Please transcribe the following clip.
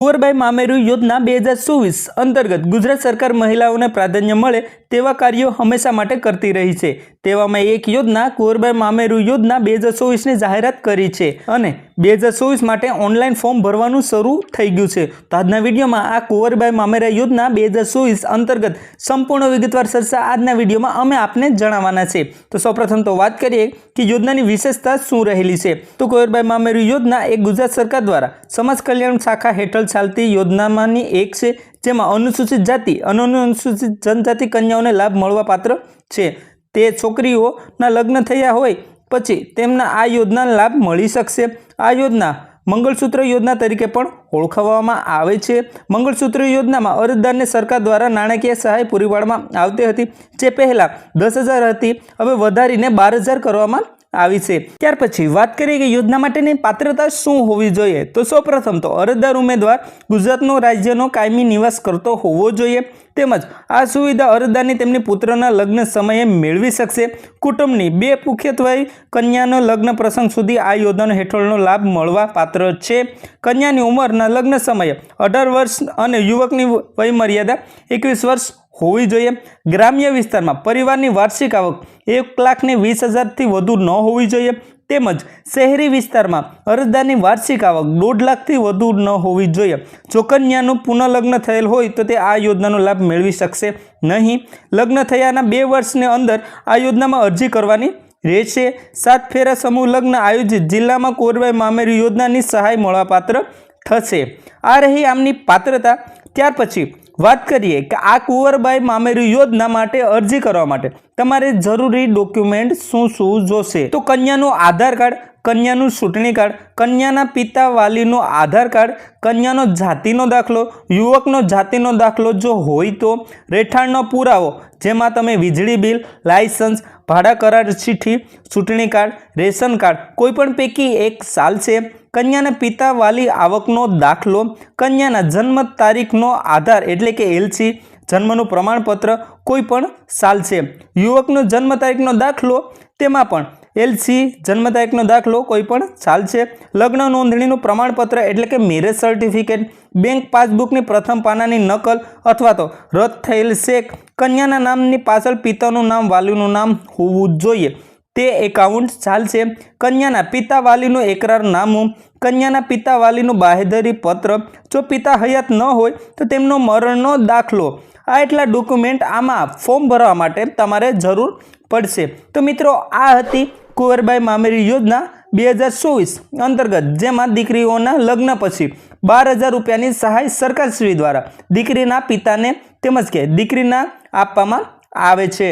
કુંવરબાઈ મામેરુ યોજના 2024 અંતર્ગત ગુજરાત સરકાર મહિલાઓને પ્રાધાન્ય મળે તેવા કાર્યો હંમેશા માટે કરતી રહી છે। તેવામાં એક યોજના કુંવરબાઈ મામેરુ યોજના 2024 ની જાહેરાત કરી છે અને 2024 માટે ઓનલાઈન ફોર્મ ભરવાનું શરૂ થઈ ગયું છે। તો આજના વિડીયોમાં આ કુંવરબાઈ મામેરા યોજના 2024 અંતર્ગત સંપૂર્ણ વિગતવાર ચર્ચા આજના વિડીયોમાં અમે આપને જણાવવાના છે। તો સૌપ્રથમ તો વાત કરીએ કે યોજનાની વિશેષતા શું રહેલી છે। તો કુંવરબાઈ મામેરુ યોજના એ ગુજરાત સરકાર દ્વારા સમાજ કલ્યાણ શાખા હેઠળ ચાલતી યોજનામાંની એક છે, જેમાં અનુસૂચિત જાતિ અને અનુસૂચિત જનજાતિ કન્યાઓને લાભ મળવા પાત્ર છે। તે છોકરીઓના લગ્ન થયા હોય પછી તેમના આ યોજનાનો લાભ મળી શકશે। આ યોજના મંગળસૂત્ર યોજના તરીકે પણ ઓળખવામાં આવે છે। મંગળસૂત્ર યોજનામાં અરજદારને સરકાર દ્વારા નાણાકીય સહાય પૂરી પાડવામાં આવતી હતી, જે પહેલા 10,000 હતી, હવે વધારીને 12,000 કરવામાં આવી છે। ત્યાર પછી વાત કરીએ કે યોજના માટેની પાત્રતા શું હોવી જોઈએ। તો સૌપ્રથમ તો અરજદાર ઉમેદવાર ગુજરાતનો રાજ્યનો કાયમી નિવાસ કરતો હોવો જોઈએ, તેમજ આ સુવિધા અરજદારની તેમની પુત્રના લગ્ન સમયે મેળવી શકશે। કુટુંબની 2 મુખ્યત્વે કન્યાનો લગ્ન પ્રસંગ સુધી આ યોજના હેઠળનો લાભ મળવા પાત્ર છે। કન્યાની ઉંમરના લગ્ન સમયે 18 વર્ષ અને યુવકની વય મર્યાદા 21 વર્ષ હોવી જોઈએ। ગ્રામ્ય વિસ્તારમાં પરિવારની વાર્ષિક આવક 1,20,000 થી વધુ ન હોવી જોઈએ, તેમજ શહેરી વિસ્તારમાં અરજદારની વાર્ષિક આવક 1.5 લાખથી વધુ ન હોવી જોઈએ। જો કન્યાનું પુનઃલગ્ન થયેલ હોય તો તે આ યોજનાનો લાભ મેળવી શકશે નહીં। લગ્ન થયાના 2 વર્ષની અંદર આ યોજનામાં અરજી કરવાની રહેશે। 7 ફેરા સમૂહ લગ્ન આયોજિત જિલ્લામાં કુંવરબાઈ મામેરુ યોજનાની સહાય મળવાપાત્ર થશે। આ રહી આમની પાત્રતા। ત્યાર પછી વાત કરીએ કે આ કુંવરબાઈ મામેરુ યોજના માટે અરજી કરવા માટે તમારે જરૂરી ડોક્યુમેન્ટ શું જોશે। તો કન્યાનું આધાર કાર્ડ, કન્યાનું ચૂંટણી કાર્ડ, કન્યાના પિતા વાલીનો આધાર કાર્ડ, કન્યાનો જાતિનો દાખલો, યુવકનો જાતિનો દાખલો જો હોય તો, રહેઠાણનો પુરાવો જેમાં તમે વીજળી બિલ, લાયસન્સ, ભાડા કરાર ચિઠ્ઠી, ચૂંટણી કાર્ડ, રેશન કાર્ડ કોઈપણ પૈકી એક ચાલશે। કન્યાના પિતા વાલી આવકનો દાખલો, કન્યાના જન્મ તારીખનો આધાર એટલે કે LC, જન્મનું પ્રમાણપત્ર કોઈ પણ ચાલશે। યુવકનો જન્મ તારીખનો દાખલો, તેમાં પણ LC, જન્મ તારીખનો દાખલો કોઈ પણ ચાલશે। લગ્ન નોંધણીનું પ્રમાણપત્ર એટલે કે મેરેજ સર્ટિફિકેટ, બેંક પાસબુકની પ્રથમ પાનાની નકલ અથવા તો રદ થયેલ ચેક, કન્યાના નામની પાછળ પિતાનું નામ, વાલીનું નામ હોવું જોઈએ, તે એકાઉન્ટ ચાલશે। કન્યાના પિતા વાલીનું એકરારનામું, કન્યાના પિતા વાલીનું બાહેધરી પત્ર, જો પિતા હયાત ન હોય તો તેમનો મરણનો દાખલો। આ એટલા ડોક્યુમેન્ટ આમાં ફોર્મ ભરવા માટે તમારે જરૂર પડશે। તો મિત્રો, આ હતી કુંવરબાઈ મામેરુ યોજના 2024 અંતર્ગત, જેમાં દીકરીઓના લગ્ન પછી 12,000 રૂપિયાની સહાય સરકારશ્રી દ્વારા દીકરીના પિતાને તેમજ કે દીકરીના આપવામાં આવે છે।